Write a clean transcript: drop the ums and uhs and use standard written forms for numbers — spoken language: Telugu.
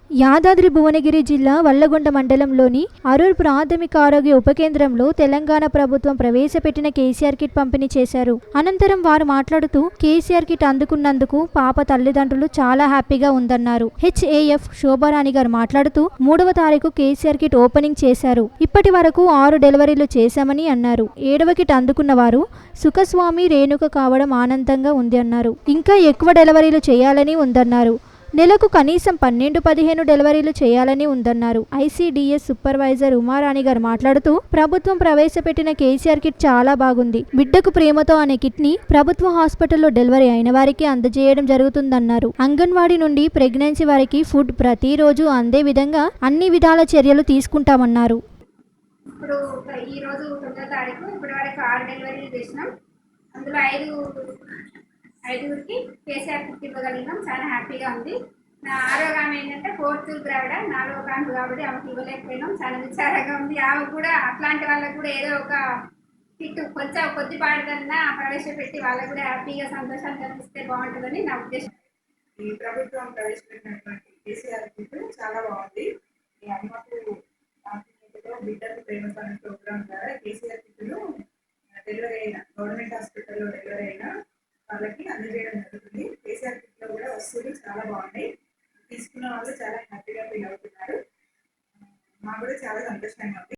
యాదాద్రి భువనగిరి జిల్లా వల్లగొండ మండలంలోని అరూర్ ప్రాథమిక ఆరోగ్య ఉప కేంద్రంలో తెలంగాణ ప్రభుత్వం ప్రవేశపెట్టిన కేసీఆర్ కిట్ పంపిణీ చేశారు. అనంతరం వారు మాట్లాడుతూ కేసీఆర్ కిట్ అందుకున్నందుకు పాప తల్లిదండ్రులు చాలా హ్యాపీగా ఉందన్నారు. హెచ్ఏఎఫ్ శోభారాణి గారు మాట్లాడుతూ 3వ తారీఖు కేసీఆర్ కిట్ ఓపెనింగ్ చేశారు. ఇప్పటి వరకు 6 డెలివరీలు చేశామని అన్నారు. 7వ కిట్ అందుకున్న వారు సుఖస్వామి రేణుక కావడం ఆనందంగా ఉంది అన్నారు. ఇంకా ఎక్కువ డెలివరీలు చేయాలని ఉందన్నారు. నెలకు కనీసం 12-15 డెలివరీలు చేయాలని ఉందన్నారు. ఐసీడీఎస్ సూపర్వైజర్ ఉమారాణి గారు మాట్లాడుతూ ప్రభుత్వం ప్రవేశపెట్టిన కేసీఆర్ కిట్ చాలా బాగుంది. బిడ్డకు ప్రేమతో అనే కిట్ ని ప్రభుత్వ హాస్పిటల్లో డెలివరీ అయిన వారికి అందజేయడం జరుగుతుందన్నారు. అంగన్వాడీ నుండి ప్రెగ్నెన్సీ వారికి ఫుడ్ ప్రతిరోజు అందే విధంగా అన్ని విధాల చర్యలు తీసుకుంటామన్నారు. ఇప్పుడు ఈ రోజు 9వ తారీఖు ఇప్పటి వరకు 6 డెలివరీలు చేసినాం. అందులో 5గురికి కేసీఆర్ కిట్ ఇవ్వగలిగినాం. చాలా హ్యాపీగా ఉంది. నా 6వ ఆమె ఏంటంటే 4th గ్రావిడ 4వ కాన్పు కాబట్టి ఆమెకు ఇవ్వలేకపోయినాం. చాలా విచారంగా ఉంది. ఆమె కూడా అట్లాంటి వాళ్ళకు కూడా ఏదో ఒక కిట్ కొంచెం కొద్దిపాటిదన్నా ప్రవేశపెట్టి వాళ్ళకు కూడా హ్యాపీగా సంతోషాలు కల్పిస్తే బాగుంటుందని నా ఉద్దేశం. ఈ ప్రభుత్వం ప్రవేశపెట్టినటువంటి కేసీఆర్ కిట్ చాలా బాగుంది. ఈ అమ్మకు బిడ్డకు ప్రేమతో అనే ప్రోగ్రామ్ ద్వారా కేసీఆర్ కిట్ను డెలివరీ అయిన గవర్నమెంట్ హాస్పిటల్లో డెలివరీ అయిన వాళ్ళకి అందజేయడం జరుగుతుంది. కేసీఆర్ కిట్లో కూడా వస్తువులు చాలా బాగున్నాయి. తీసుకున్న వాళ్ళు చాలా హ్యాపీగా ఫీల్ అవుతున్నారు. మాకు కూడా చాలా సంతోషంగా ఉంది.